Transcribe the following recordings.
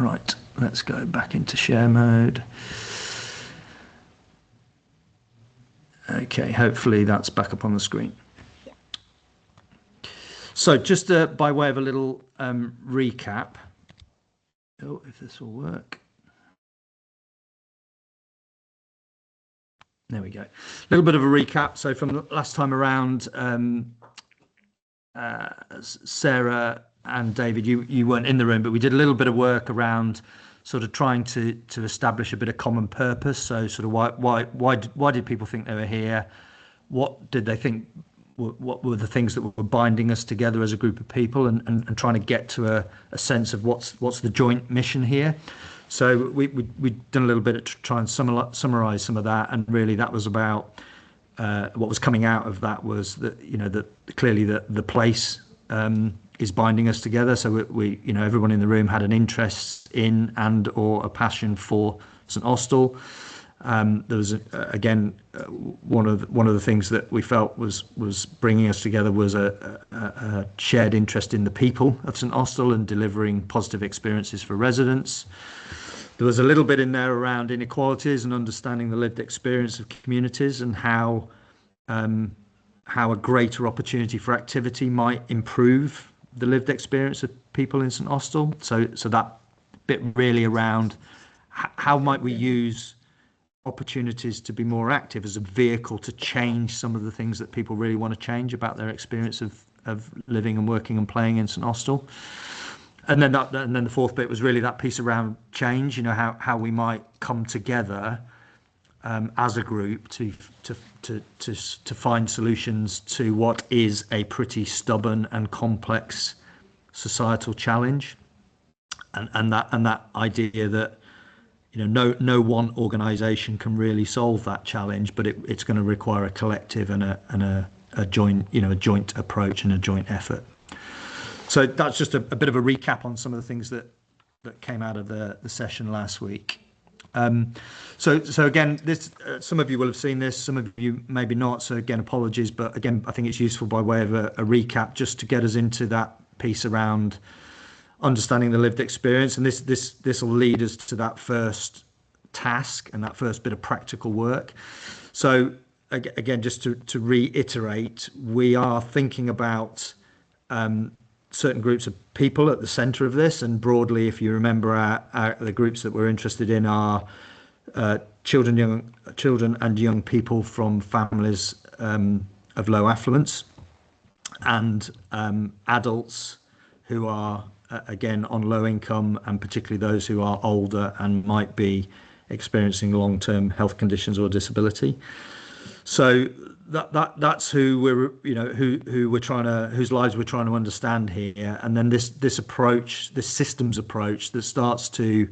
Right, let's go back into share mode. Okay, hopefully that's back up on the screen. So just by way of a little recap. Oh, if this will work. There we go. A little bit of a recap. So from the last time around, Sarah and David, you weren't in the room, but we did a little bit of work around sort of trying to establish a bit of common purpose. So sort of why did people think they were here? What did they think? What were the things that were binding us together as a group of people, and trying to get to a sense of what's the joint mission here. So we'd done a little bit to try and summarize some of that, and really that was about what was coming out of that was that that clearly the place is binding us together. So we everyone in the room had an interest in and or a passion for St Austell. There was again one of the things that we felt was bringing us together was a shared interest in the people of St Austell and delivering positive experiences for residents. There was a little bit in there around inequalities and understanding the lived experience of communities and how a greater opportunity for activity might improve the lived experience of people in St Austell. So that bit really around how might we use opportunities to be more active as a vehicle to change some of the things that people really want to change about their experience of living and working and playing in St Austell. And then the fourth bit was really that piece around change. How we might come together as a group to find solutions to what is a pretty stubborn and complex societal challenge, and that idea that no one organisation can really solve that challenge, but it's going to require a collective and a joint approach and a joint effort. So that's just a bit of a recap on some of the things that came out of the session last week. So again, this some of you will have seen this, some of you maybe not. So again, apologies, but again, I think it's useful by way of a recap just to get us into that piece around understanding the lived experience, and this will lead us to that first task and that first bit of practical work. So again, just to reiterate, we are thinking about certain groups of people at the centre of this, and broadly, if you remember, the groups that we're interested in are children and young people from families of low affluence, and adults who are again on low income, and particularly those who are older and might be experiencing long-term health conditions or disability. So that's who whose lives we're trying to understand here. And then this approach, this systems approach that starts to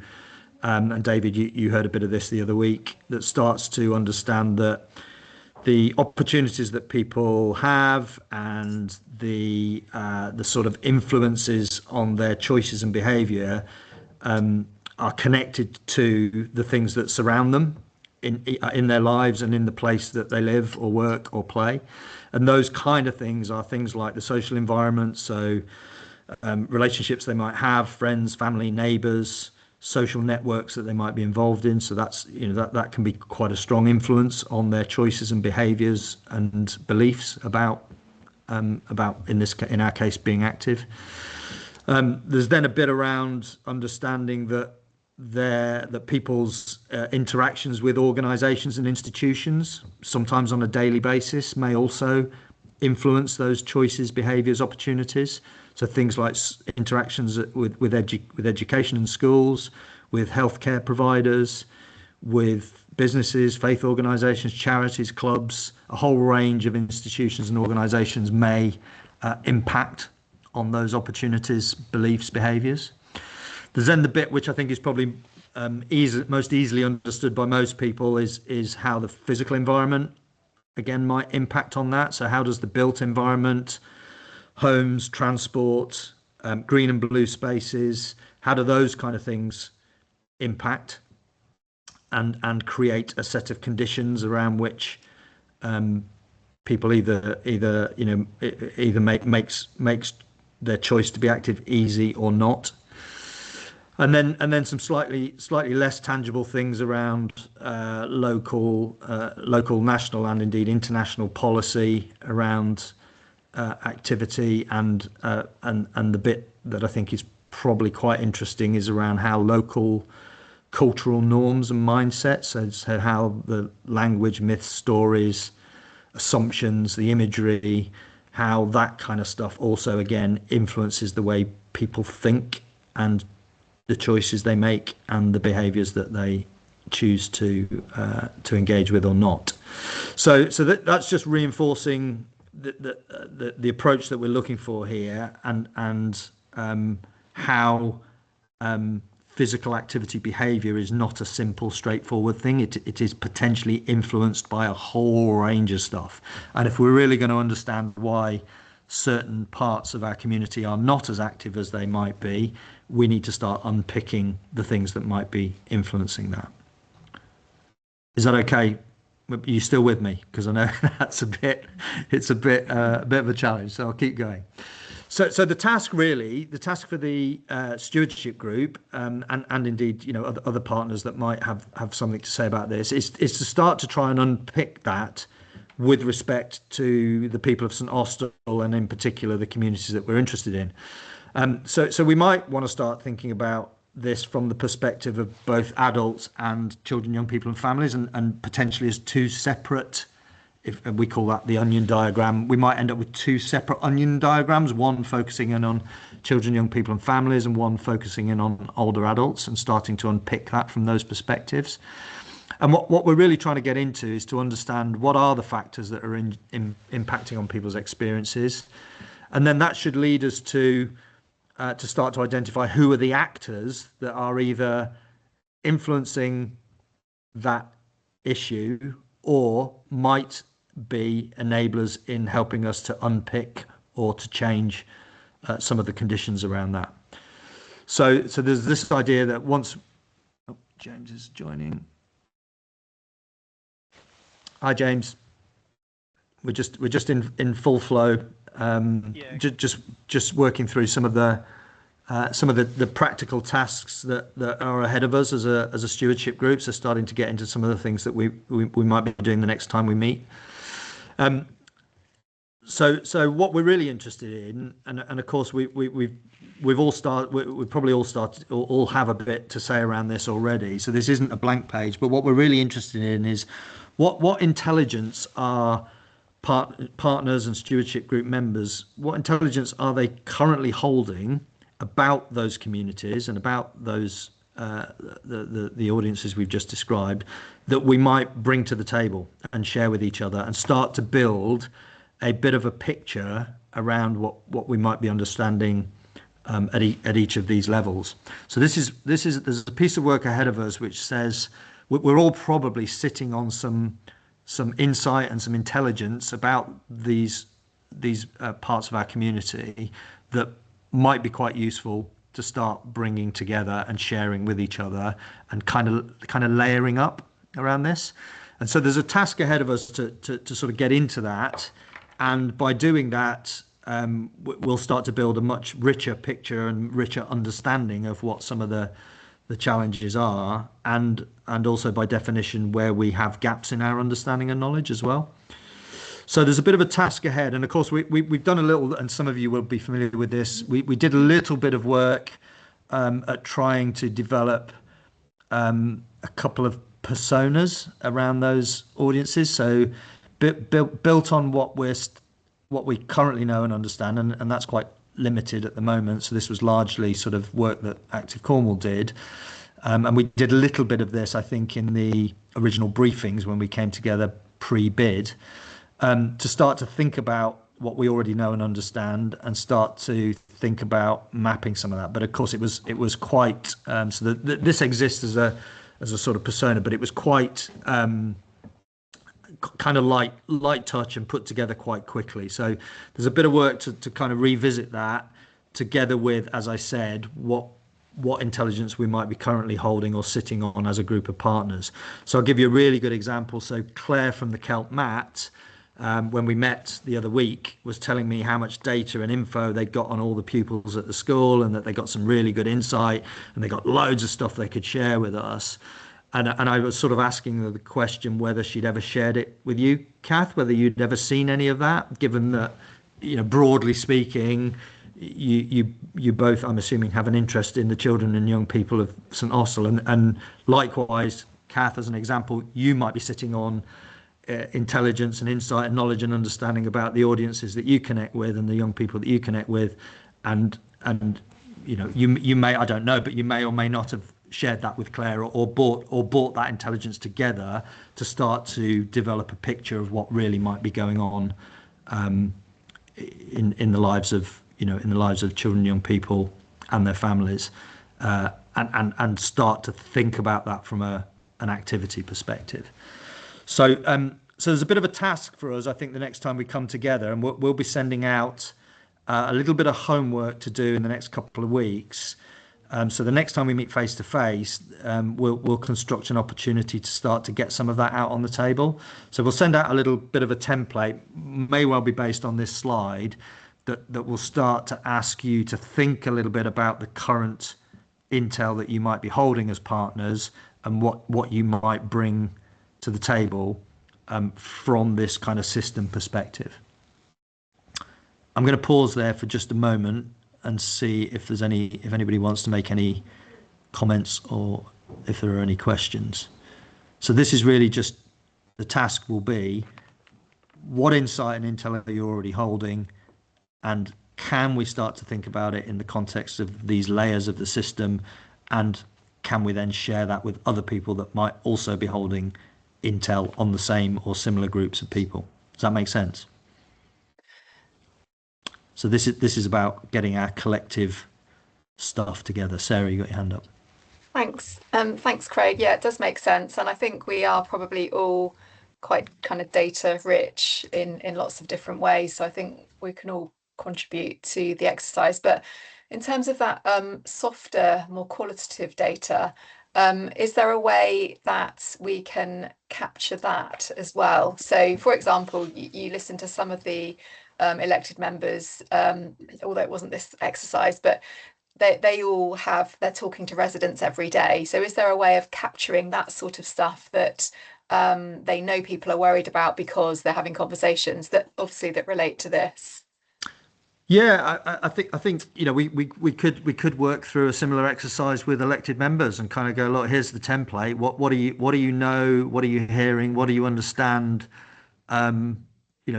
and David, you heard a bit of this the other week, that starts to understand that the opportunities that people have and the sort of influences on their choices and behaviour are connected to the things that surround them in their lives and in the place that they live or work or play. And those kind of things are things like the social environment, so relationships they might have, friends, family, neighbours, social networks that they might be involved in. So that's that can be quite a strong influence on their choices and behaviours and beliefs about in our case being active. There's then a bit around understanding that people's interactions with organisations and institutions, sometimes on a daily basis, may also influence those choices, behaviours, opportunities. So things like interactions with education and schools, with healthcare providers, with businesses, faith organisations, charities, clubs, a whole range of institutions and organisations may impact on those opportunities, beliefs, behaviours. There's then the bit which I think is probably most easily understood by most people is how the physical environment again might impact on that. So how does the built environment, homes, transport, green and blue spaces, how do those kind of things impact and create a set of conditions around which people either makes their choice to be active easy or not. And then some slightly less tangible things around local, national, and indeed international policy around activity, and the bit that I think is probably quite interesting is around how local cultural norms and mindsets, so how the language, myths, stories, assumptions, the imagery, how that kind of stuff also again influences the way people think and the choices they make and the behaviors that they choose to engage with or not. So that's just reinforcing the approach that we're looking for here, and how physical activity behavior is not a simple, straightforward thing. It is potentially influenced by a whole range of stuff. And if we're really going to understand why certain parts of our community are not as active as they might be, we need to start unpicking the things that might be influencing that. Is that okay? Are you still with me? Because I know it's a bit of a challenge. So I'll keep going. So the task for the stewardship group, and indeed, other partners that might have something to say about this, is to start to try and unpick that with respect to the people of St Austell, and in particular the communities that we're interested in. So we might want to start thinking about this from the perspective of both adults and children, young people, and families, and potentially as two separate. If we call that the onion diagram, we might end up with two separate onion diagrams, one focusing in on children, young people, and families, and one focusing in on older adults, and starting to unpick that from those perspectives. And what we're really trying to get into is to understand what are the factors that are impacting on people's experiences. And then that should lead us to start to identify who are the actors that are either influencing that issue or might be enablers in helping us to unpick or to change some of the conditions around that. So there's this idea that once James is joining. Hi James. We're just in full flow. Just working through some of the practical tasks that are ahead of us as a stewardship group. So starting to get into some of the things that we might be doing the next time we meet. So what we're really interested in, and of course we've probably all have a bit to say around this already. So this isn't a blank page, but what we're really interested in is what intelligence are partners and stewardship group members, what intelligence are they currently holding about those communities and about those the audiences we've just described, that we might bring to the table and share with each other, and start to build a bit of a picture around what we might be understanding at each of these levels. So there's a piece of work ahead of us which says we're all probably sitting on some insight and some intelligence about these parts of our community that might be quite useful to start bringing together and sharing with each other, and kind of layering up around this. And so there's a task ahead of us to sort of get into that, and by doing that, we'll start to build a much richer picture and richer understanding of what some of the challenges are, and also by definition where we have gaps in our understanding and knowledge as well. So there's a bit of a task ahead, and of course we've done a little, and some of you will be familiar with this. We did a little bit of work at trying to develop a couple of personas around those audiences. So built on what we currently know and understand, and that's quite limited at the moment. So this was largely sort of work that Active Cornwall did, and we did a little bit of this, I think, in the original briefings when we came together pre-bid. To start to think about what we already know and understand, and start to think about mapping some of that. But of course, it was quite so that this exists as a sort of persona, but it was quite kind of light touch and put together quite quickly. So there's a bit of work to kind of revisit that, together with, as I said, what intelligence we might be currently holding or sitting on as a group of partners. So I'll give you a really good example. So Claire from the Celt Mat when we met the other week, was telling me how much data and info they got on all the pupils at the school, and that they got some really good insight, and they got loads of stuff they could share with us. And I was sort of asking her the question whether she'd ever shared it with you, Kath, whether you'd ever seen any of that, given that, broadly speaking, you both, I'm assuming, have an interest in the children and young people of St Austell, and likewise, Kath, as an example, you might be sitting on intelligence and insight and knowledge and understanding about the audiences that you connect with and the young people that you connect with, and you may, I don't know, but you may or may not have shared that with Claire, or brought that intelligence together to start to develop a picture of what really might be going on in the lives of children and young people and their families, and start to think about that from an activity perspective. So there's a bit of a task for us, I think, the next time we come together, and we'll be sending out a little bit of homework to do in the next couple of weeks. So the next time we meet face to face, we'll construct an opportunity to start to get some of that out on the table. So we'll send out a little bit of a template, may well be based on this slide, that will start to ask you to think a little bit about the current intel that you might be holding as partners, and what you might bring to the table from this kind of system perspective. I'm going to pause there for just a moment and see if anybody wants to make any comments, or if there are any questions. So this is really just, the task will be, what insight and intel are you already holding, and can we start to think about it in the context of these layers of the system, and can we then share that with other people that might also be holding intel on the same or similar groups of people? Does that make sense? So this is about getting our collective stuff together. Sarah, you got your hand up. Thanks. Thanks, Craig. Yeah, it does make sense. And I think we are probably all quite kind of data rich in lots of different ways. So I think we can all contribute to the exercise. But in terms of that softer, more qualitative data, is there a way that we can capture that as well? So, for example, you listen to some of the elected members, although it wasn't this exercise, but they're talking to residents every day. So is there a way of capturing that sort of stuff that they know people are worried about, because they're having conversations that relate to this? Yeah, I think we could work through a similar exercise with elected members and kind of go, look, here's the template. What do you know? What are you hearing? What do you understand?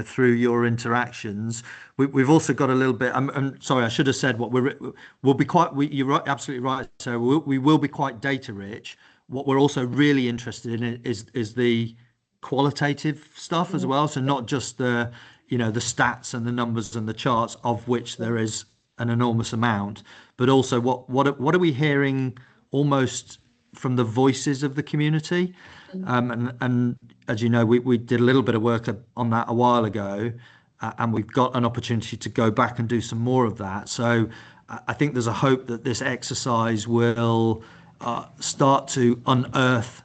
Through your interactions. We've also got a little bit. I'm sorry, I should have said what we'll be quite. You're right, absolutely right. So we will be quite data rich. What we're also really interested in is the qualitative stuff as well. So not just the stats and the numbers and the charts, of which there is an enormous amount, but also what are we hearing almost from the voices of the community. And as you know, we did a little bit of work on that a while ago, and we've got an opportunity to go back and do some more of that. So I think there's a hope that this exercise will start to unearth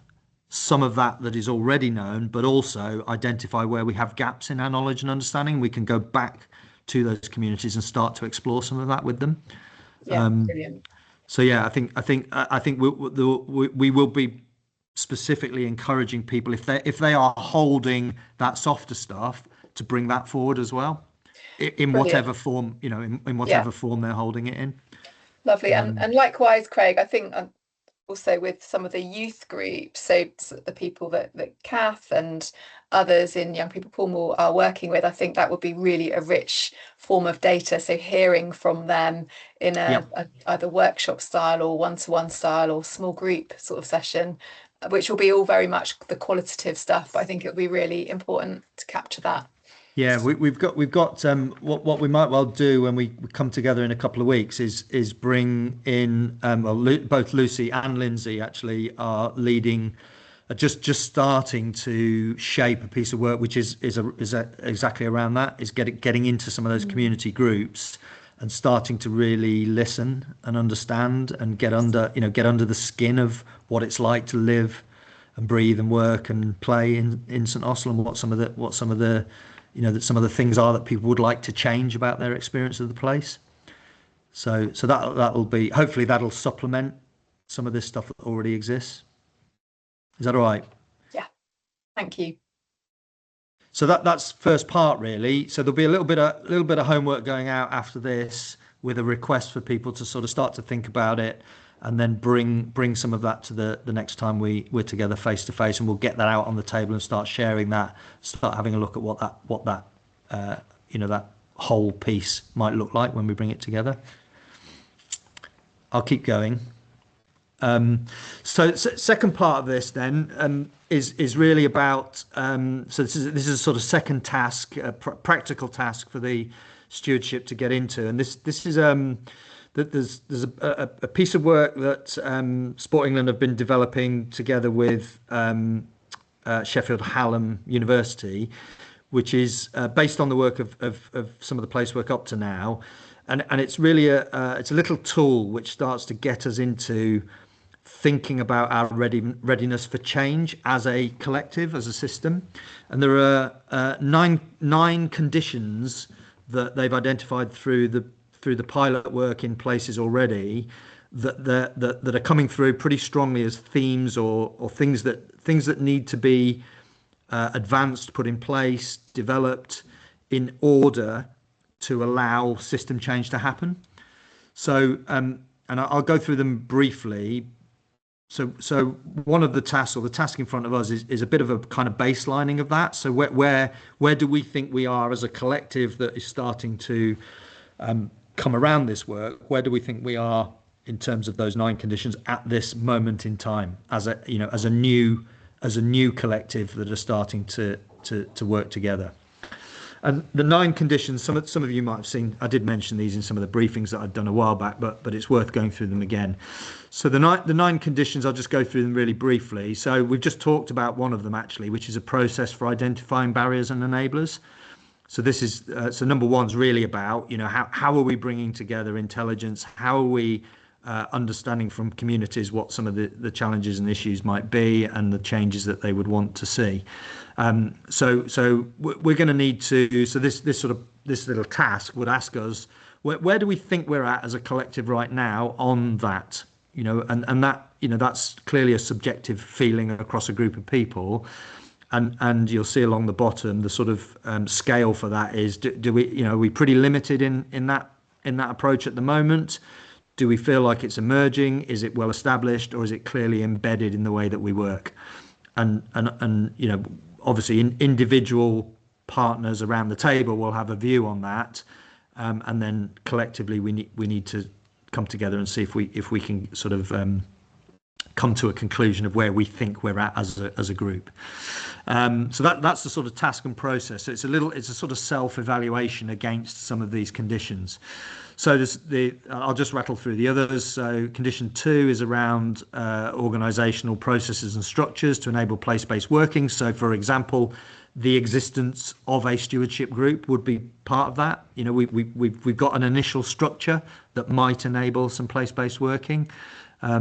some of that is already known, but also identify where we have gaps in our knowledge and understanding. We can go back to those communities and start to explore some of that with them. Yeah, brilliant. So yeah, I think we will be specifically encouraging people, if they are holding that softer stuff, to bring that forward as well, in whatever form, in whatever form they're holding it in. Lovely. And likewise, Craig, I think also with some of the youth groups, so the people that Kath and others in Young People Cornwall are working with, I think that would be really a rich form of data. So hearing from them in a either workshop style or one-to-one style or small group sort of session, which will be all very much the qualitative stuff. But I think it'll be really important to capture that. Yeah, we've got what we might well do when we come together in a couple of weeks is bring in both Lucy and Lindsay actually are leading, just starting to shape a piece of work which is exactly around that, is getting into some of those community groups and starting to really listen and understand and get under the skin of what it's like to live and breathe and work and play in St Austell, and what some of the that some of the things are that people would like to change about their experience of the place. So that'll be, hopefully that'll supplement some of this stuff that already exists. Is that all right? Yeah, thank you. So that's first part really. So there'll be a little bit of homework going out after this with a request for people to sort of start to think about it, and then bring some of that to the next time we're together face to face, and we'll get that out on the table and start sharing that, start having a look at what that that whole piece might look like when we bring it together. I'll keep going. So second part of this then is really about so this is a sort of second task, a practical task for the stewardship to get into, and this is that there's a piece of work that Sport England have been developing together with Sheffield Hallam University, which is based on the work of some of the place work up to now, and it's really it's a little tool which starts to get us into thinking about our readiness for change as a collective, as a system. And there are nine conditions that they've identified through the pilot work in places already that are coming through pretty strongly as themes or things that need to be advanced, put in place, developed in order to allow system change to happen. So, and I'll go through them briefly. So one of the tasks, or the task in front of us, is a bit of a kind of baselining of that. So where do we think we are as a collective that is starting to come around this work? Where do we think we are in terms of those 9 conditions at this moment in time, as a new collective that are starting to work together? And the 9 conditions, some of you might have seen, I did mention these in some of the briefings that I'd done a while back, but it's worth going through them again. So the nine conditions, I'll just go through them really briefly. So we've just talked about one of them actually, which is a process for identifying barriers and enablers. So this is so number 1's really about how are we bringing together intelligence? How are we understanding from communities what some of the challenges and issues might be, and the changes that they would want to see. So we're going to need to. So this little task would ask us where do we think we're at as a collective right now on that, and that that's clearly a subjective feeling across a group of people. And you'll see along the bottom the sort of scale for that is do we are we pretty limited in that approach at the moment? Do we feel like it's emerging? Is it well established, or is it clearly embedded in the way that we work? And obviously individual partners around the table will have a view on that, and then collectively we need to come together and see if we can sort of come to a conclusion of where we think we're at as a group. So that's the sort of task and process. So it's a sort of self-evaluation against some of these conditions. So I'll just rattle through the others. So condition 2 is around organisational processes and structures to enable place-based working. So for example, the existence of a stewardship group would be part of that. We've got an initial structure that might enable some place-based working.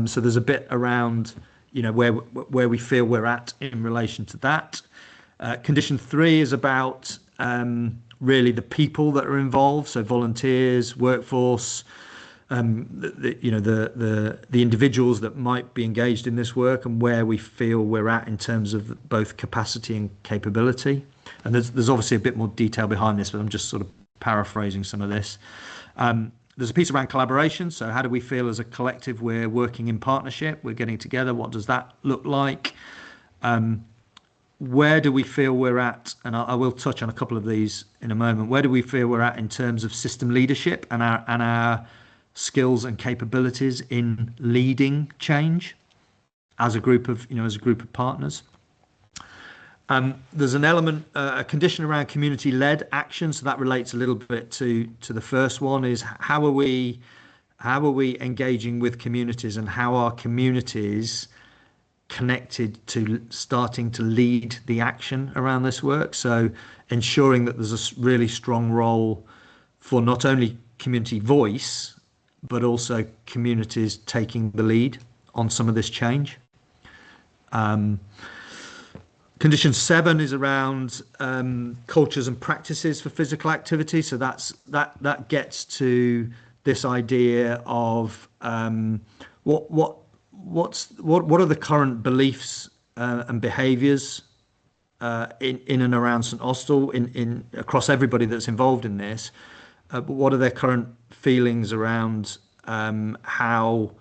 So there's a bit around where we feel we're at in relation to that. Condition 3 is about really the people that are involved, so volunteers, workforce, the individuals that might be engaged in this work, and where we feel we're at in terms of both capacity and capability. And there's obviously a bit more detail behind this, but I'm just sort of paraphrasing some of this. There's a piece around collaboration. So how do we feel as a collective we're working in partnership? We're getting together. What does that look like? Where do we feel we're at? And I will touch on a couple of these in a moment. Where do we feel we're at in terms of system leadership and our skills and capabilities in leading change as a group of partners? There's an element, a condition around community-led action. So that relates a little bit to the first one, is how are we engaging with communities, and how are communities connected to starting to lead the action around this work? So ensuring that there's a really strong role for not only community voice, but also communities taking the lead on some of this change. Condition 7 is around cultures and practices for physical activity. So that gets to this idea of what are the current beliefs and behaviours in and around St Austell, in across everybody that's involved in this. But what are their current feelings around how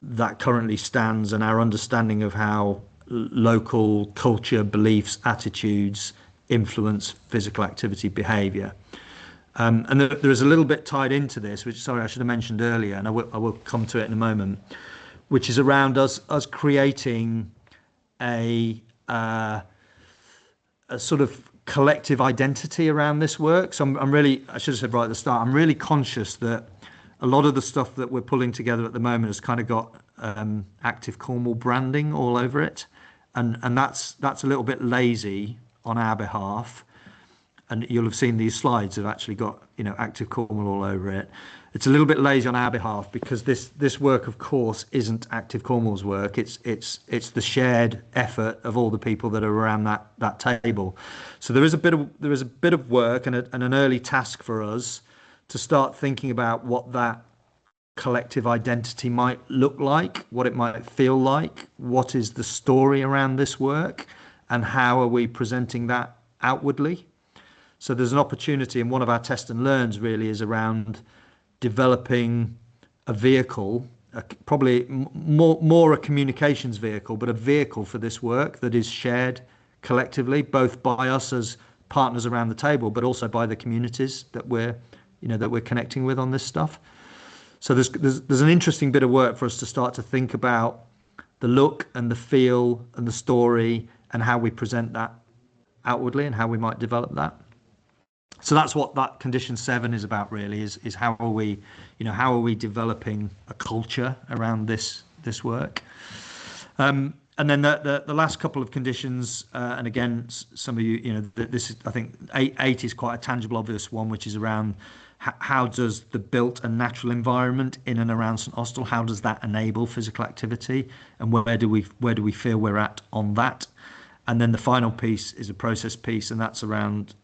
that currently stands, and our understanding of how local culture, beliefs, attitudes influence physical activity behaviour. And there is a little bit tied into this, which, sorry, I should have mentioned earlier, and I will come to it in a moment, which is around us creating a sort of collective identity around this work. So I'm really, I should have said right at the start, I'm really conscious that a lot of the stuff that we're pulling together at the moment has kind of got Active Cornwall branding all over it, and that's a little bit lazy on our behalf. And you'll have seen these slides have actually got, you know, Active Cornwall all over it. It's a little bit lazy on our behalf because this work, of course, isn't Active Cornwall's work. It's the shared effort of all the people that are around that table. So there is a bit of work and an early task for us to start thinking about what that collective identity might look like, what it might feel like, what is the story around this work, and how are we presenting that outwardly. So there's an opportunity, and one of our test and learns really is around developing a vehicle, probably more a communications vehicle, but a vehicle for this work that is shared collectively, both by us as partners around the table, but also by the communities that we're connecting with on this stuff. So there's an interesting bit of work for us to start to think about the look and the feel and the story and how we present that outwardly and how we might develop that. So that's what that condition 7 is about, really, is how are we, how are we developing a culture around this work. And then the last couple of conditions, and again, some of you, this is, I think 8 is quite a tangible, obvious one, which is around how does the built and natural environment in and around St Austell, how does that enable physical activity, and where do we feel we're at on that? And then the final piece is a process piece, and that's around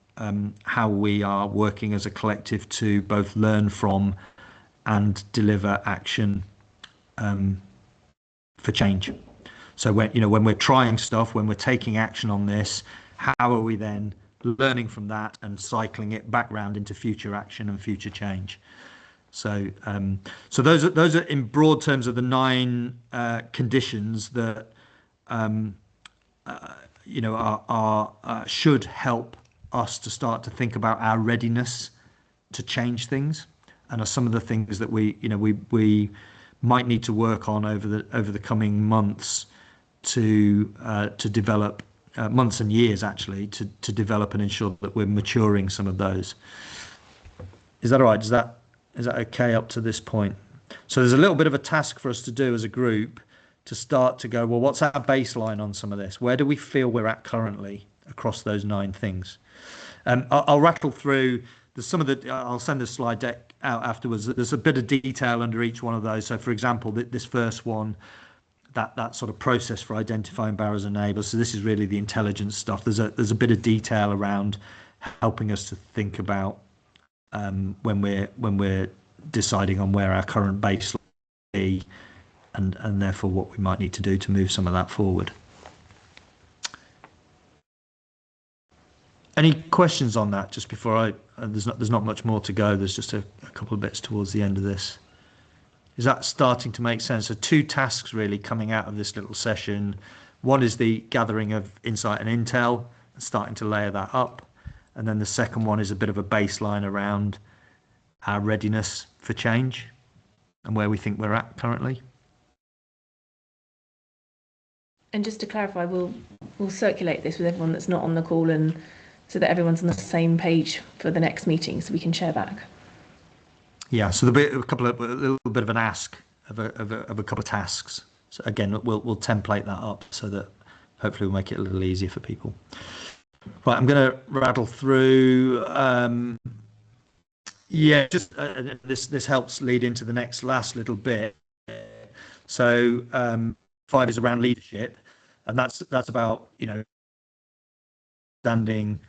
how we are working as a collective to both learn from and deliver action for change. So when we're trying stuff, when we're taking action on this, how are we then learning from that and cycling it back round into future action and future change? So those are in broad terms of the 9 conditions that should help us to start to think about our readiness to change things, and are some of the things that we might need to work on over the coming months to develop, months and years actually, to develop and ensure that we're maturing some of those. Is that all right? Is that okay up to this point? So there's a little bit of a task for us to do as a group to start to go, well, what's our baseline on some of this? Where do we feel we're at currently across those 9 things? I'll rattle through. There's some of the. I'll send the slide deck out afterwards. There's a bit of detail under each one of those. So, for example, this first one, that sort of process for identifying barriers and enablers. So this is really the intelligence stuff. There's a bit of detail around helping us to think about when we're deciding on where our current baseline be, and therefore what we might need to do to move some of that forward. Any questions on that? Just before there's not much more to go. There's just a couple of bits towards the end of this. Is that starting to make sense? So 2 tasks really coming out of this little session. One is the gathering of insight and intel, and starting to layer that up. And then the second one is a bit of a baseline around our readiness for change and where we think we're at currently. And just to clarify, we'll circulate this with everyone that's not on the call, and so that everyone's on the same page for the next meeting, so we can share back. Yeah, so there'll be a little bit of an ask of a couple of tasks. So again, we'll template that up so that hopefully we'll make it a little easier for people. Right, I'm going to rattle through. This helps lead into the last little bit. So 5 is around leadership, and that's about understanding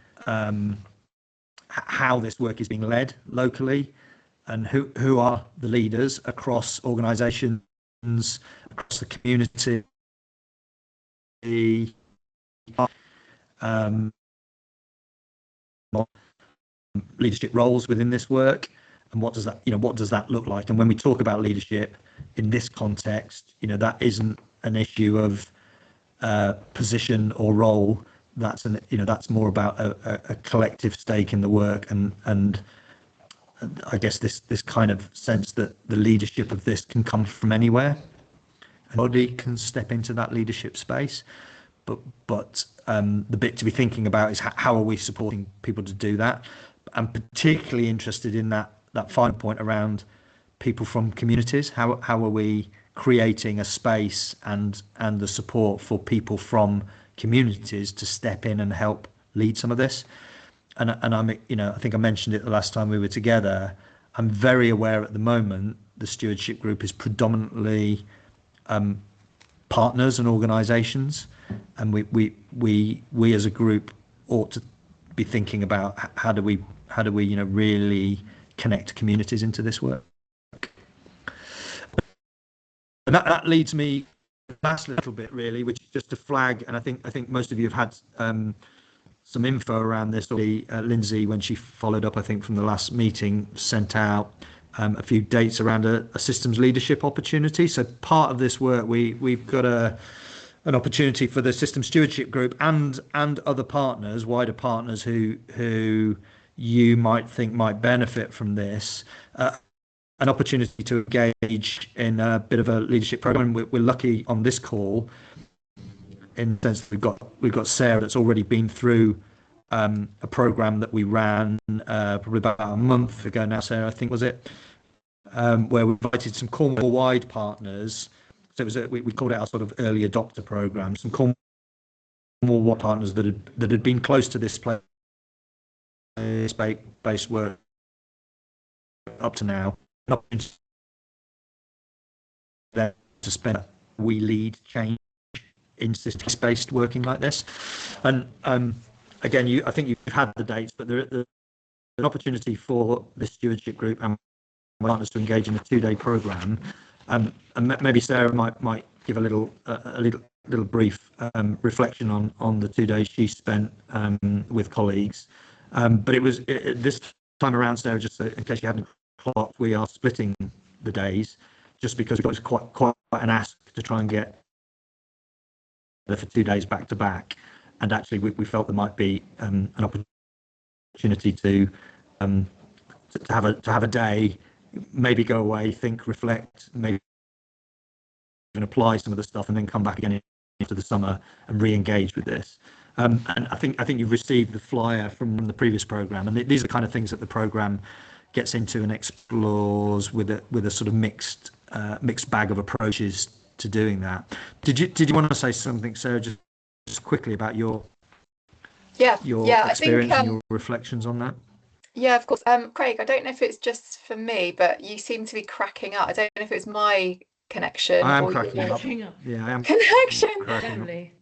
how this work is being led locally, and who are the leaders across organisations, across the community, um, leadership roles within this work, and what does that look like? And when we talk about leadership in this context, that isn't an issue of position or role. That's more about a collective stake in the work, and I guess this kind of sense that the leadership of this can come from anywhere. Anybody can step into that leadership space, but the bit to be thinking about is how are we supporting people to do that. I'm particularly interested in that final point around people from communities. How are we creating a space and the support for people from communities to step in and help lead some of this? And I'm, I think I mentioned it the last time we were together. I'm very aware at the moment the stewardship group is predominantly partners and organisations, and we as a group ought to be thinking about how do we really connect communities into this work. And that leads me last little bit really, which is just to flag, and I think most of you have had some info around this already. Lindsay, when she followed up, I think from the last meeting, sent out a few dates around a systems leadership opportunity. So part of this work, we've got an opportunity for the system stewardship group and other partners, wider partners who you might think might benefit from this, an opportunity to engage in a bit of a leadership program. We're lucky on this call in the sense that we've got Sarah that's already been through a program that we ran probably about a month ago now, Sarah, I think, was it, where we invited some Cornwall-wide partners. So it was we called it our sort of early adopter program. Some Cornwall-wide partners that had been close to this place-based work up to now. To spend we lead change in systems-based working like this. And again, I think you've had the dates, but there's an opportunity for the stewardship group and partners to engage in a 2-day program. And maybe Sarah might give a little brief reflection on the 2 days she spent with colleagues. But it was this time around, Sarah, just so, in case you hadn't clocked, we are splitting the days just because it was quite an ask to try and get for 2 days back to back, and actually we felt there might be an opportunity to have a day, maybe go away, think, reflect, maybe even apply some of the stuff, and then come back again into the summer and re-engage with this. And I think you've received the flyer from the previous program, and these are the kind of things that the program gets into and explores with a sort of mixed bag of approaches to doing that. Did you want to say something, Sarah, just quickly about your experience and your reflections on that? Yeah, of course. Craig, I don't know if it's just for me, but you seem to be cracking up. I don't know if it's my connection. I am cracking up. Yeah, I am. Connection. Definitely.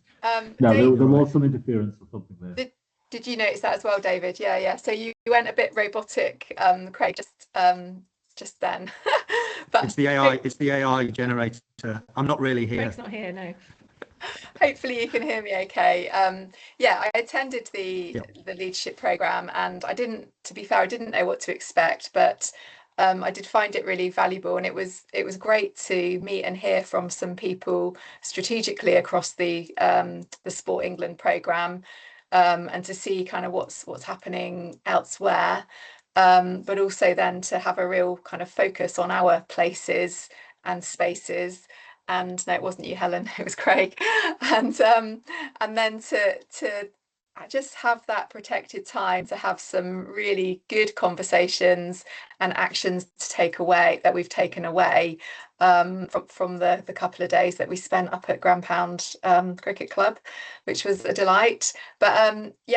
No, there was some interference or something there. Did you notice that as well, David? Yeah. So you went a bit robotic, Craig, just then. But it's the AI. It's the AI generator. I'm not really here. Craig's not here, no. Hopefully you can hear me okay. I attended the leadership program, and to be fair, I didn't know what to expect, but I did find it really valuable, and it was great to meet and hear from some people strategically across the Sport England program, and to see kind of what's happening elsewhere, but also then to have a real kind of focus on our places and spaces. And no, it wasn't you, Helen, it was Craig. And then to just have that protected time to have some really good conversations and actions to take away that we've taken away from the couple of days that we spent up at Grandpound Cricket Club, which was a delight. But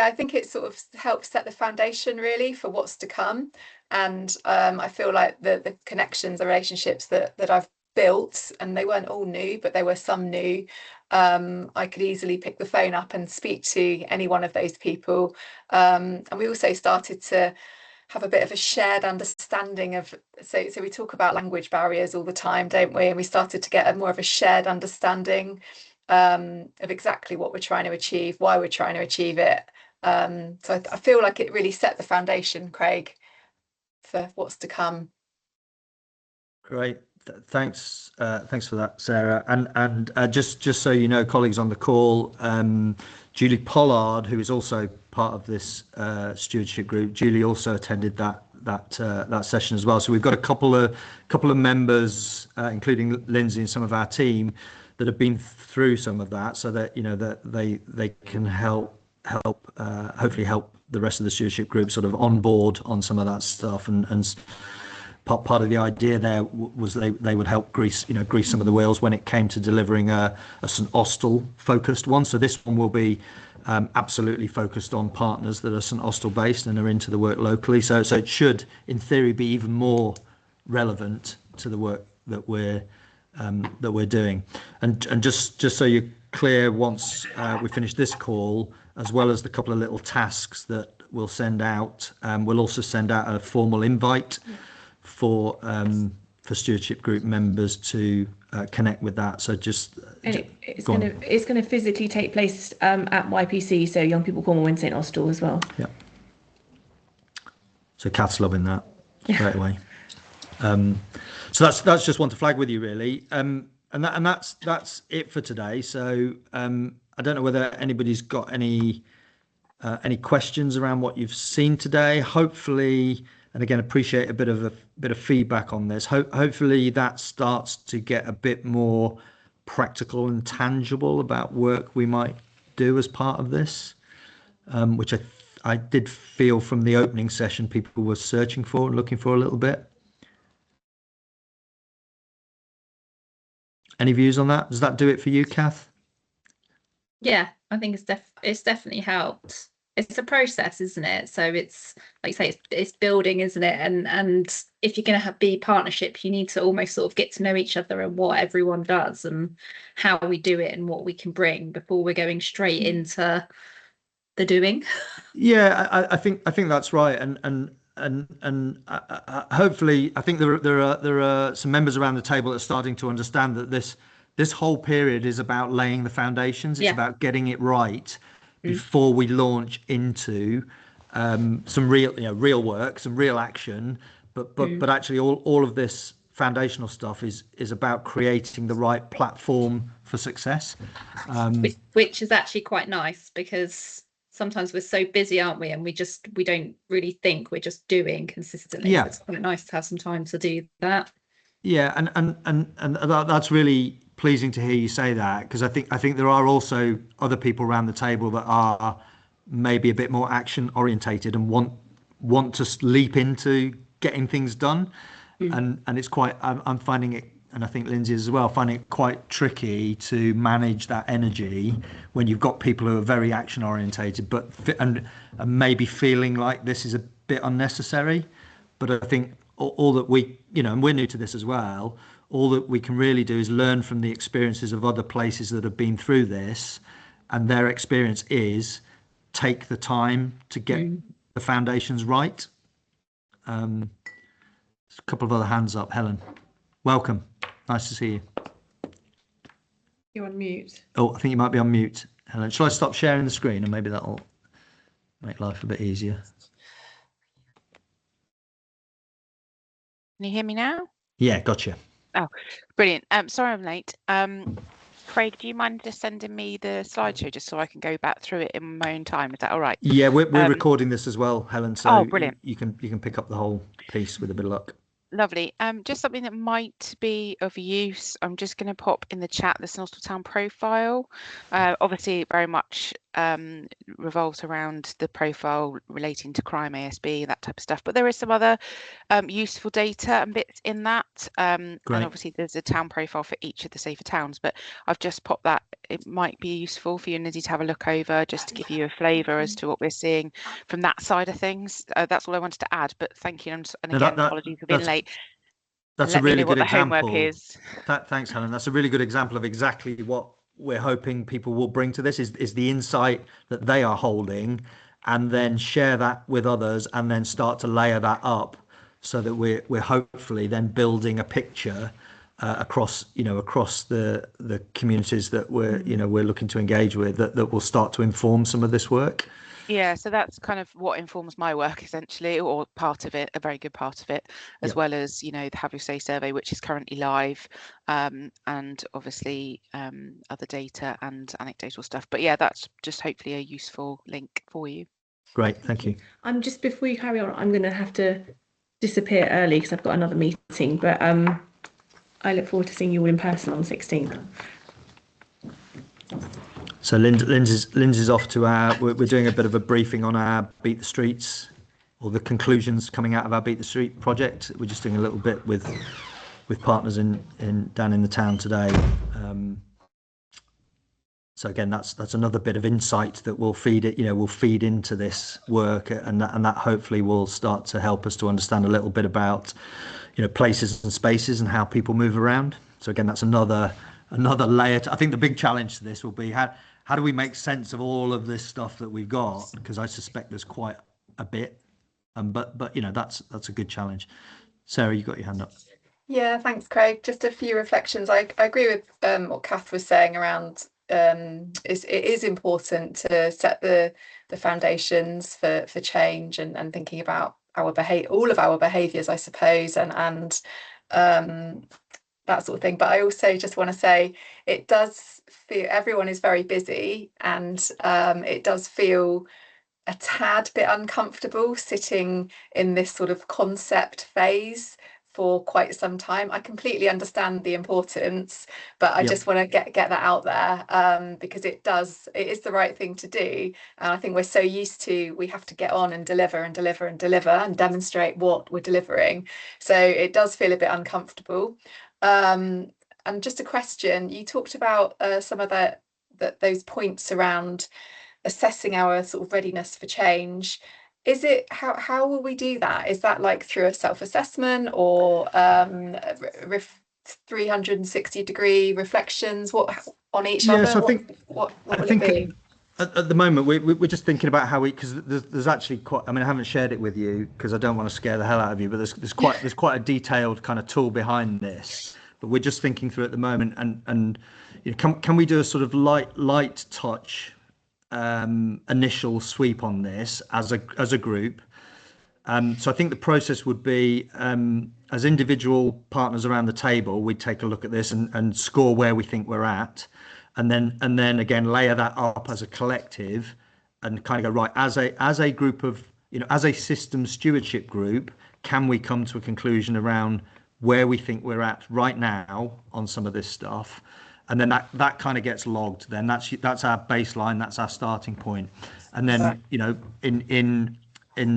I think it sort of helps set the foundation really for what's to come. And I feel like the connections, the relationships that I've built, and they weren't all new, but there were some new, I could easily pick the phone up and speak to any one of those people. And we also started to have a bit of a shared understanding of, so we talk about language barriers all the time, don't we? And we started to get more of a shared understanding of exactly what we're trying to achieve, why we're trying to achieve it. So I feel like it really set the foundation, Craig, for what's to come. Great. Thanks for that, Sarah. And just so you know, colleagues on the call, Julie Pollard, who is also part of this stewardship group, Julie also attended that session as well. So we've got a couple of members, including Lindsay and some of our team, that have been through some of that, so that that they can hopefully help the rest of the stewardship group sort of on board on some of that stuff. And part of the idea there was they would help grease some of the wheels when it came to delivering a St Austell focused one. So this one will be absolutely focused on partners that are St Austell based and are into the work locally. So it should, in theory, be even more relevant to the work that we're doing. And just so you're clear, once we finish this call, as well as the couple of little tasks that we'll send out, we'll also send out a formal invite for stewardship group members to connect with that. So it's going to physically take place at YPC, so Young People Cornwall in St Austell as well. Yeah. So Kath's loving that straight away. So that's just one to flag with you, really. And that's it for today. So I don't know whether anybody's got any questions around what you've seen today. Hopefully, and again, appreciate a bit of feedback on this. Hopefully that starts to get a bit more practical and tangible about work we might do as part of this, which I did feel from the opening session people were searching for and looking for a little bit. Any views on that? Does that do it for you, Kath? Yeah, I think it's definitely helped. It's a process, isn't it? So it's, like you say, it's building, isn't it? And if you're going to be partnership, you need to almost sort of get to know each other and what everyone does and how we do it and what we can bring before we're going straight into the doing. Yeah, I think that's right. And hopefully, I think there are some members around the table that are starting to understand that this whole period is about laying the foundations. It's about getting it right before we launch into some real work, some real action. But actually, all of this foundational stuff is about creating the right platform for success, which is actually quite nice, because sometimes we're so busy, aren't we? And we don't really think, we're just doing consistently. Yeah. So it's quite nice to have some time to do that. Yeah, and that's really pleasing to hear you say that, because I think there are also other people around the table that are maybe a bit more action orientated and want to leap into getting things done. And it's quite, I'm finding it, and I think Lindsay as well, finding it quite tricky to manage that energy when you've got people who are very action orientated, but and maybe feeling like this is a bit unnecessary. But I think all that we, and we're new to this as well, all that we can really do is learn from the experiences of other places that have been through this, and their experience is take the time to get the foundations right. A couple of other hands up. Helen, welcome. Nice to see you. You're on mute. Oh, I think you might be on mute, Helen. Shall I stop sharing the screen, and maybe that'll make life a bit easier? Can you hear me now? Yeah, gotcha. Oh, brilliant. Sorry I'm late. Craig, do you mind just sending me the slideshow just so I can go back through it in my own time? Is that all right? Yeah, we're recording this as well, Helen. So brilliant. You can pick up the whole piece with a bit of luck. Lovely. Just something that might be of use. I'm just going to pop in the chat the St Austell Town profile. Obviously, it very much revolves around the profile relating to crime, ASB, that type of stuff. But there is some other useful data and bits in that. And obviously, there's a town profile for each of the safer towns. But I've just popped that. It might be useful for you, Lizzie, to have a look over, just to give you a flavour as to what we're seeing from that side of things. That's all I wanted to add. But thank you, and again, apologies for being late. That's let a really me know good what the example. homework is. Thanks, Helen. That's a really good example of exactly what we're hoping people will bring to this is the insight that they are holding, and then share that with others, and then start to layer that up so that we're hopefully then building a picture across the communities that we're looking to engage with, that will start to inform some of this work. Yeah, so that's kind of what informs my work essentially, or part of it, a very good part of it, as well as, the Have Your Say survey, which is currently live, and obviously other data and anecdotal stuff. But yeah, that's just hopefully a useful link for you. Great, thank you. Just before you carry on, I'm going to have to disappear early because I've got another meeting, but I look forward to seeing you all in person on the 16th. So Lindsay's off to we're doing a bit of a briefing on our Beat the Streets, or the conclusions coming out of our Beat the Street project. We're just doing a little bit with partners down in the town today. So again, that's another bit of insight that will feed into this work, and that hopefully will start to help us to understand a little bit about, places and spaces and how people move around. So again, that's another layer. I think the big challenge to this will be how do we make sense of all of this stuff that we've got, because I suspect there's quite a bit, but that's a good challenge. Sarah, you got your hand up. Yeah, thanks, Craig. Just a few reflections. I agree with what Kath was saying around it is important to set the foundations for change, and thinking about all of our behaviours, I suppose, and that sort of thing. But I also just want to say, it does feel everyone is very busy, and it does feel a tad bit uncomfortable sitting in this sort of concept phase for quite some time. I completely understand the importance, but I just want to get that out there, because it is the right thing to do. And I think we're so used to, we have to get on and deliver and deliver and deliver and demonstrate what we're delivering. So it does feel a bit uncomfortable. And just a question, you talked about some of those points around assessing our sort of readiness for change. Is it, how will we do that? Is that like through a self-assessment, or 360-degree reflections on each other? So what will it be? At the moment, we're just thinking about how because there's actually quite. I mean, I haven't shared it with you because I don't want to scare the hell out of you. But there's quite a detailed kind of tool behind this. But we're just thinking through at the moment, and can we do a sort of light touch initial sweep on this as a group? So I think the process would be, as individual partners around the table, we'd take a look at this and score where we think we're at, and then again layer that up as a collective, and kind of go, right, as a group of, as a systems stewardship group, can we come to a conclusion around where we think we're at right now on some of this stuff? And then that kind of gets logged. Then that's our baseline. That's our starting point. And then in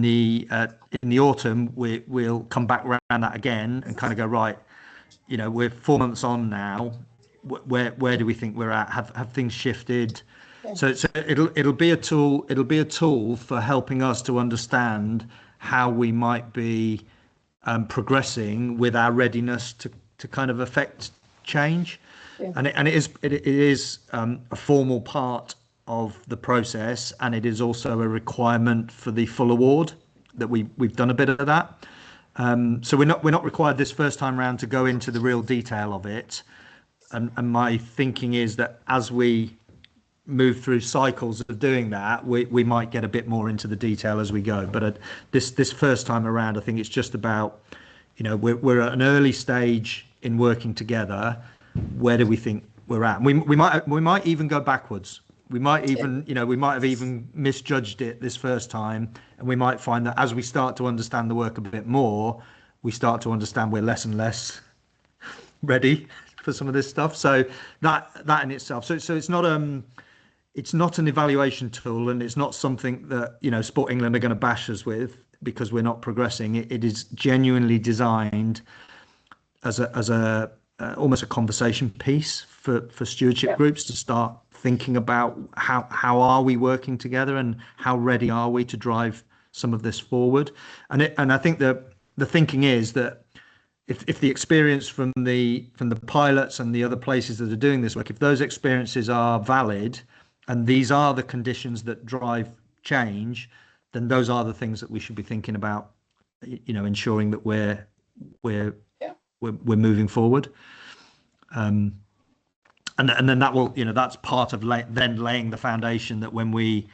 the autumn we'll come back around that again and kind of go, right, we're 4 months on now. Where do we think we're at? Have things shifted? So it'll be a tool. It'll be a tool for helping us to understand how we might be progressing with our readiness to kind of affect change. Yeah. And it is a formal part of the process, and it is also a requirement for the full award that we've done a bit of that. So we're not required this first time round to go into the real detail of it. And my thinking is that as we move through cycles of doing that, we might get a bit more into the detail as we go. But this first time around, I think it's just about, we're at an early stage in working together. Where do we think we're at? We might even go backwards. We might even, we might have even misjudged it this first time, and we might find that as we start to understand the work a bit more, we start to understand we're less and less ready for some of this stuff. So that in itself. So it's not an evaluation tool, and it's not something that Sport England are going to bash us with because we're not progressing. It is genuinely designed as a almost a conversation piece for stewardship groups to start thinking about how are we working together and how ready are we to drive some of this forward. And I think that the thinking is that if the experience from the pilots and the other places that are doing this work, if those experiences are valid, and these are the conditions that drive change, then those are the things that we should be thinking about, ensuring that we're moving forward. And then that will, that's part of then laying the foundation that when we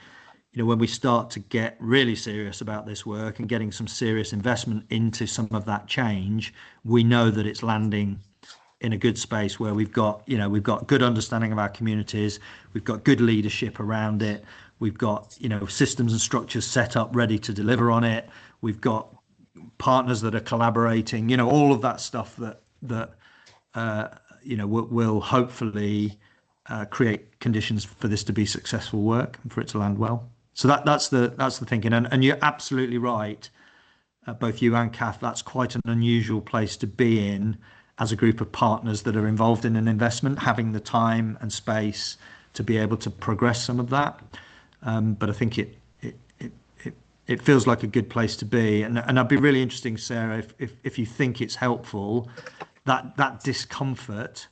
start to get really serious about this work and getting some serious investment into some of that change, we know that it's landing in a good space where we've got good understanding of our communities, we've got good leadership around it, we've got systems and structures set up ready to deliver on it, we've got partners that are collaborating, all of that stuff that will hopefully create conditions for this to be successful work and for it to land well. So that's the thinking, and you're absolutely right, both you and Kath. That's quite an unusual place to be in as a group of partners that are involved in an investment, having the time and space to be able to progress some of that. But I think it feels like a good place to be, and I'd be really interesting, Sarah, if you think it's helpful, that discomfort,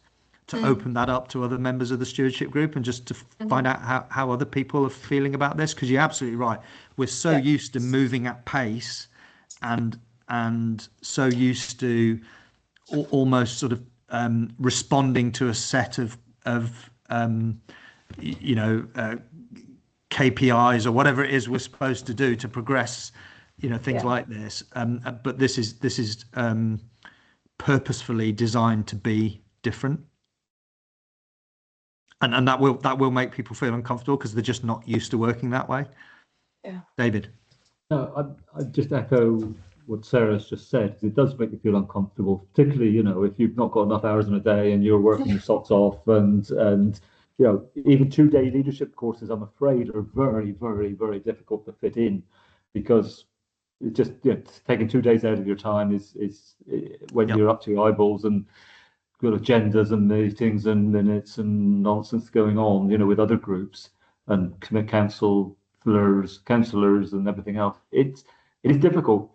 to open that up to other members of the stewardship group and just to find out how other people are feeling about this, because you're absolutely right. We're so used to moving at pace and so used to almost sort of responding to a set of KPIs or whatever it is we're supposed to do to progress things like this, but this is purposefully designed to be different. And that will make people feel uncomfortable because they're just not used to working that way. Yeah. David? No, I just echo what Sarah's just said. It does make you feel uncomfortable, particularly, if you've not got enough hours in a day and you're working your socks off, and even 2-day leadership courses, I'm afraid, are very, very, very difficult to fit in, because it just taking 2 days out of your time is when you're up to your eyeballs and got agendas and meetings and minutes and nonsense going on, with other groups and councillors and everything else. It is difficult.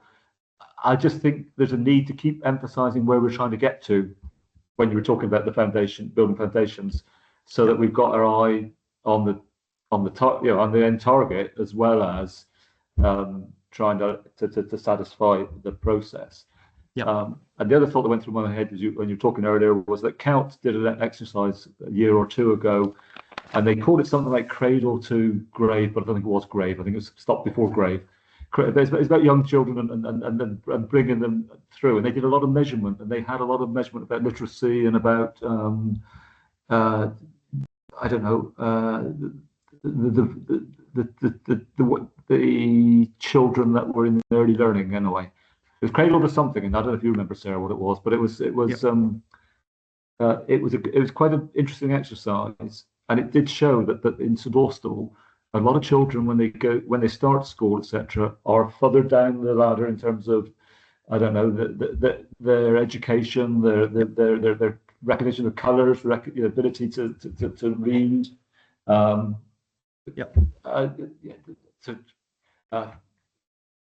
I just think there's a need to keep emphasising where we're trying to get to when you were talking about the foundation, building foundations, so that we've got our eye on the end target, as well as trying to satisfy the process. And the other thought that went through my head when you were talking earlier was that COUT did an exercise a year or two ago, and they called it something like Cradle to Grave, but I don't think it was Grave. I think it was Stop Before Grave. It's about young children and bringing them through, and they did a lot of measurement, and they had a lot of measurement about literacy and about the children that were in early learning anyway. It was Cradle to something, and I don't know if you remember, Sarah, what it was, but it was quite an interesting exercise, and it did show that in St Austell, a lot of children, when they start school, etc., are further down the ladder in terms of, their education, their recognition of colours, ability to read.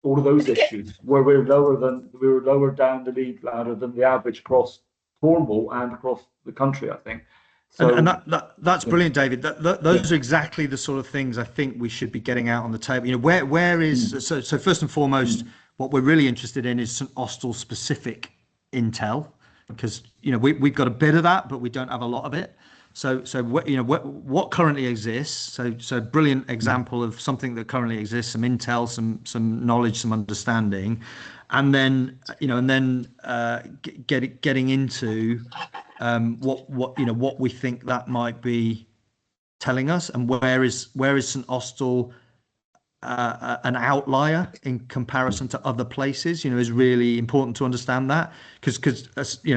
All of those issues where we were lower down the league ladder than the average across Cornwall and across the country, I think. So, and that's brilliant, David. Those are exactly the sort of things I think we should be getting out on the table. Where is so first and foremost, what we're really interested in is St Austell specific intel, because we've got a bit of that, but we don't have a lot of it. So what currently exists. So brilliant example of something that currently exists, some intel, some knowledge, some understanding, and then getting into what we think that might be telling us, and where is St Austell an outlier in comparison to other places, is really important to understand that, because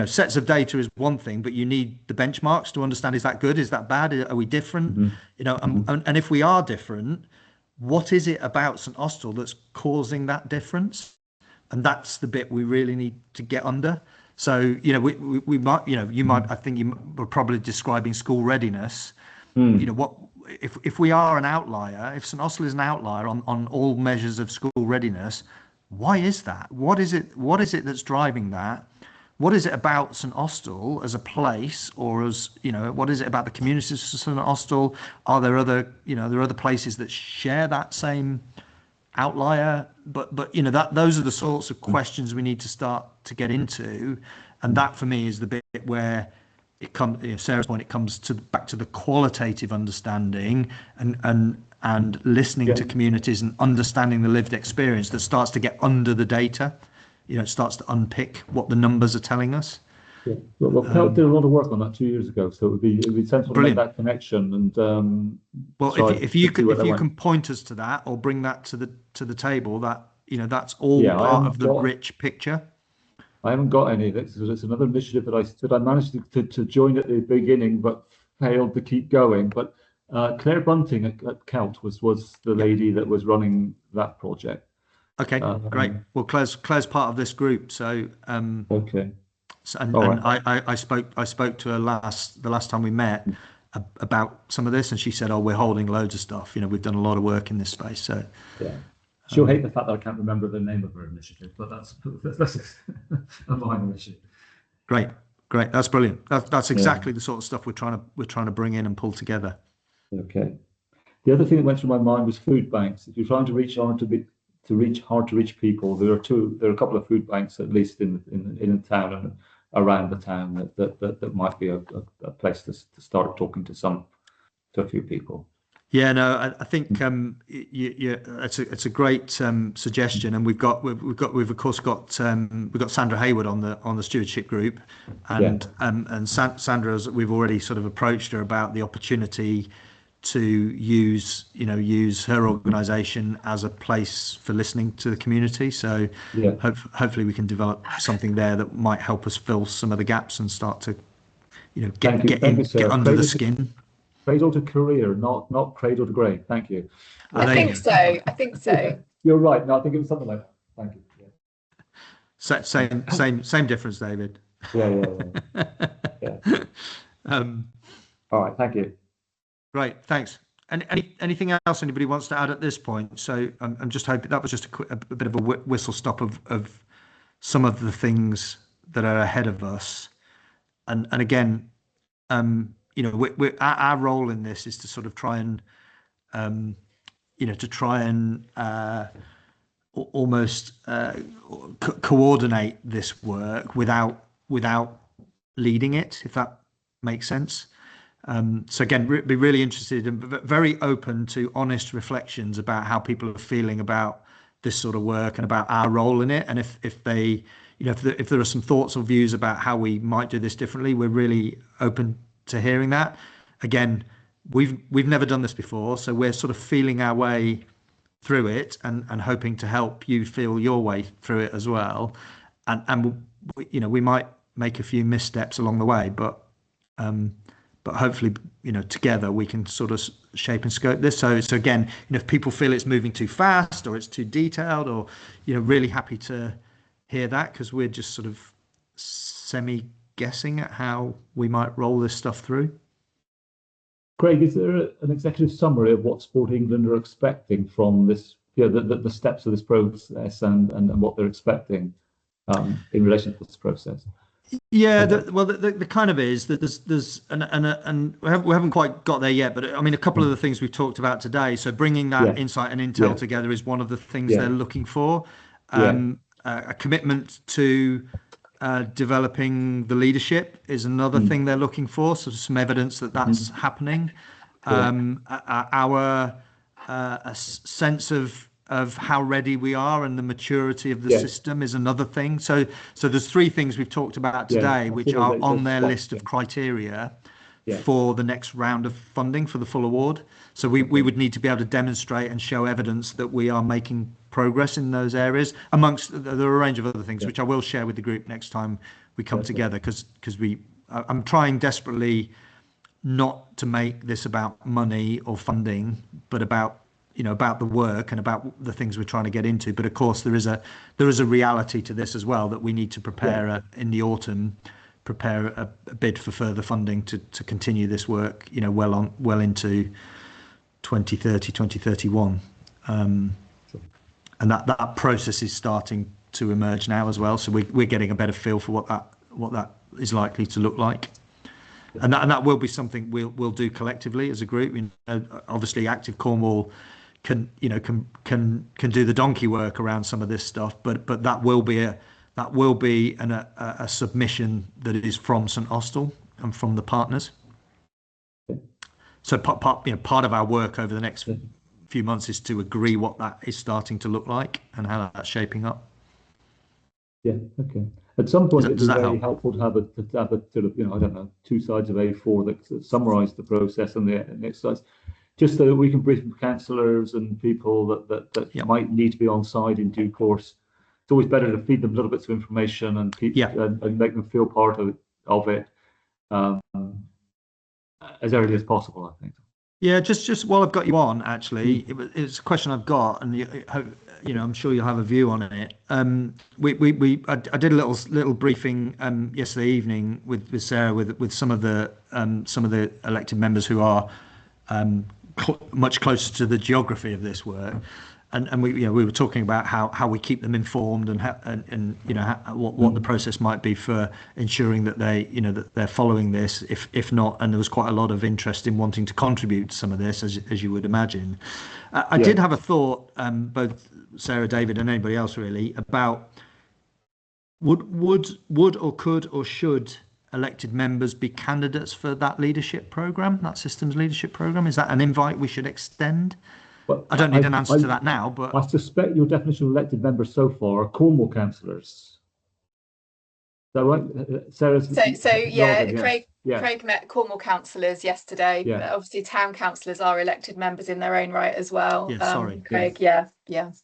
sets of data is one thing, but you need the benchmarks to understand, is that good, is that bad, are we different? And if we are different, what is it about St Austell that's causing that difference? And that's the bit we really need to get under. So we might, you might, I think you were probably describing school readiness. What if we are an outlier, if St Austell is an outlier on all measures of school readiness, why is that? What is it that's driving that? what is it about St Austell as a place, or as, what is it about the communities of St Austell? Are there other, there are other places that share that same outlier? But those are the sorts of questions we need to start to get into, and that for me is the bit where it comes, Sarah's point, it comes back to the qualitative understanding and listening to communities and understanding the lived experience that starts to get under the data. It starts to unpick what the numbers are telling us. Yeah. Well, Pelt did a lot of work on that 2 years ago, so it would be sensible to make that connection. And well, if you can point us to that or bring that to the table, that that's all part of the rich picture. I haven't got any of it. So it's another initiative that I managed to join at the beginning, but failed to keep going. But Claire Bunting at Celt was the lady that was running that project. Okay, great. Well, Claire's part of this group, so okay. So, and I spoke to her the last time we met about some of this, and she said, "Oh, we're holding loads of stuff. We've done a lot of work in this space." So yeah. She'll hate the fact that I can't remember the name of her initiative, but that's a minor issue. Great, that's brilliant. That's exactly the sort of stuff we're trying to bring in and pull together. Okay. The other thing that went through my mind was food banks. If you're trying to reach hard to reach people, there are a couple of food banks at least in the town and around the town that might be a place to start talking to a few people. Yeah, no, I think it's a great suggestion, and we've of course got Sandra Hayward on the stewardship group, and Sandra's, we've already sort of approached her about the opportunity to use her organisation as a place for listening to the community. So hopefully we can develop something there that might help us fill some of the gaps and start to get under the skin. Cradle to career, not cradle to grave. Thank you. I think so. You're right. No, I think it was something like that. Thank you. Yeah. Same difference, David. Yeah. All right. Thank you. Great. Thanks. And anything else anybody wants to add at this point? So I'm just hoping that was just a bit of a whistle stop of some of the things that are ahead of us. And again, our role in this is to sort of try and almost coordinate this work without leading it, if that makes sense. So again, be really interested and very open to honest reflections about how people are feeling about this sort of work and about our role in it. And if there are some thoughts or views about how we might do this differently, we're really open to hearing that. Again, we've never done this before, so we're sort of feeling our way through it and hoping to help you feel your way through it as well. And we might make a few missteps along the way, but hopefully together we can sort of shape and scope this. So again, if people feel it's moving too fast or it's too detailed, or really happy to hear that, because we're just sort of semi guessing at how we might roll this stuff through. Craig, is there an executive summary of what Sport England are expecting from this, the steps of this process and what they're expecting in relation to this process? Yeah, the kind of is that there's and we haven't quite got there yet, but I mean, a couple of the things we've talked about today. So bringing that insight and intel together is one of the things they're looking for. A commitment to developing the leadership is another thing they're looking for. So some evidence that's happening. Our a sense of how ready we are and the maturity of the system is another thing. So there's three things we've talked about today, which are on their list of criteria for the next round of funding for the full award. So we would need to be able to demonstrate and show evidence that we are making progress in those areas, amongst there are a range of other things which I will share with the group next time we come together, because I'm trying desperately not to make this about money or funding, but about the work and about the things we're trying to get into. But of course there is a reality to this as well, that we need to prepare in the autumn, prepare a bid for further funding to continue this work, well into 2030, 2031. And that process is starting to emerge now as well. So we're getting a better feel for is likely to look like. And that will be something we'll do collectively as a group. Obviously, Active Cornwall can do the donkey work around some of this stuff, but that will be a submission that is from St Austell and from the partners. So part of our work over the next few months is to agree what that is starting to look like and how that's shaping up. Yeah. Okay. At some point, it'd be very help? helpful to have a sort of, I don't know, 2 sides of A4 that summarise the process and the exercise, just so that we can brief councillors and people that might need to be on side in due course. It's always better to feed them little bits of information and and make them feel part of it as early as possible, I think. Yeah, just while I've got you on, actually, it's a question I've got, and I'm sure you'll have a view on it. I did a little briefing yesterday evening with Sarah with some of the elected members who are much closer to the geography of this work, and we were talking about how we keep them informed and what the process might be for ensuring that they're following this, if not. And there was quite a lot of interest in wanting to contribute to some of this, as you would imagine. I did have a thought, both Sarah, David, and anybody else really, about would or could or should elected members be candidates for that leadership programme, that systems leadership programme? Is that an invite we should extend? But I don't need an answer to that now, but I suspect your definition of elected members so far are Cornwall councillors. Is that right, Sarah? Craig met Cornwall councillors yesterday. Yeah. Obviously, town councillors are elected members in their own right as well. Craig. Yeah.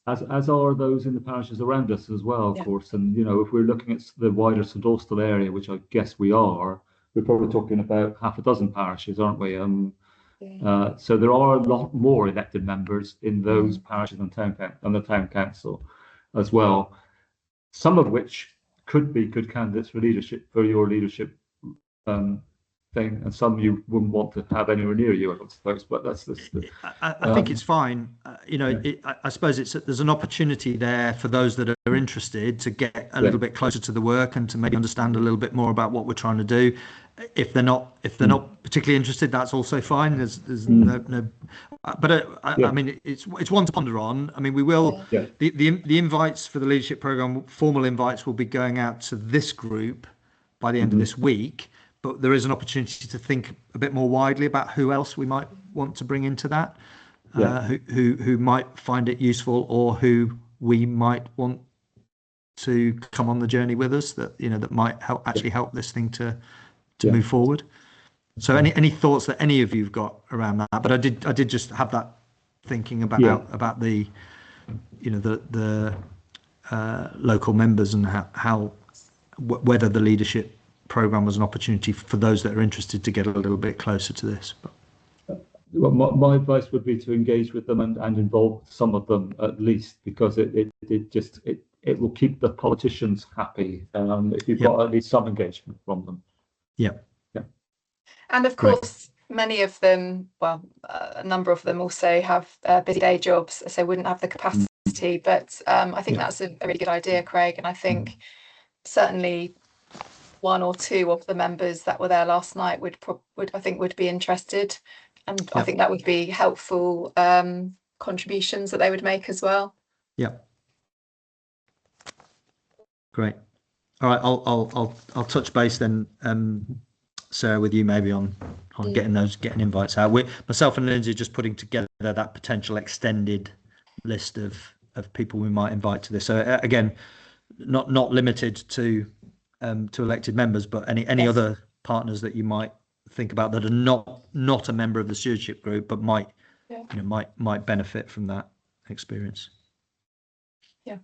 As are those in the parishes around us as well, of course. And if we're looking at the wider St Austell area, which I guess we are, we're probably talking about half a dozen parishes, aren't we? So there are a lot more elected members in those parishes and the town council as well, some of which could be good candidates for your leadership thing, and some you wouldn't want to have anywhere near you, I suppose. But that's I think it's fine. I suppose there's an opportunity there for those that are interested to get a little bit closer to the work and to maybe understand a little bit more about what we're trying to do. If they're not particularly interested, that's also fine. There's no. But I mean, it's one to ponder on. I mean, we will. Yeah. The invites for the leadership program, formal invites, will be going out to this group by the end of this week. But there is an opportunity to think a bit more widely about who else we might want to bring into that, who might find it useful, or who we might want to come on the journey with us. That might help this thing to move forward. So any thoughts that any of you've got around that? But I did just have that thinking about the the local members and how whether the leadership program was an opportunity for those that are interested to get a little bit closer to this. Well, my advice would be to engage with them and involve some of them at least, because it will keep the politicians happy if you've got at least some engagement from them. Yeah. And of course, many of them, a number of them also have busy day jobs, so wouldn't have the capacity. But I think that's a really good idea, Craig. And I think certainly one or two of the members that were there last night would be interested, and I think that would be helpful contributions that they would make as well. Yeah. Great. All right. I'll touch base then, Sarah, with you maybe on getting invites out. Myself and Lindsay are just putting together that potential extended list of people we might invite to this. So again, not limited to elected members, but any other partners that you might think about that are not a member of the stewardship group, but might benefit from that experience. Yeah.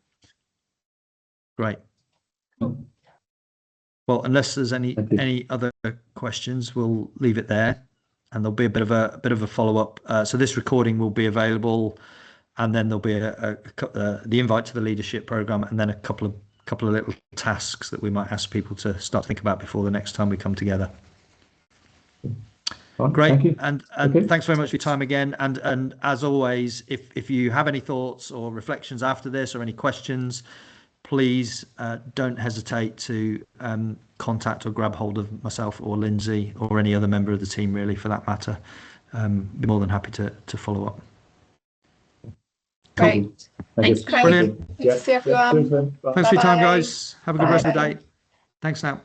Great. Well, unless there's any other questions, we'll leave it there, and there'll be a bit of a follow up. So this recording will be available, and then there'll be the invite to the leadership program, and then a couple of little tasks that we might ask people to start to think about before the next time we come together. Great. Thank you. And thanks very much for your time again. And as always, if you have any thoughts or reflections after this or any questions, please don't hesitate to contact or grab hold of myself or Lindsay or any other member of the team, really, for that matter. Be more than happy to follow up. Great. Thanks, Craig. Brilliant. Good to see everyone. Thanks for your time, guys. Have a good rest of the day. Thanks now.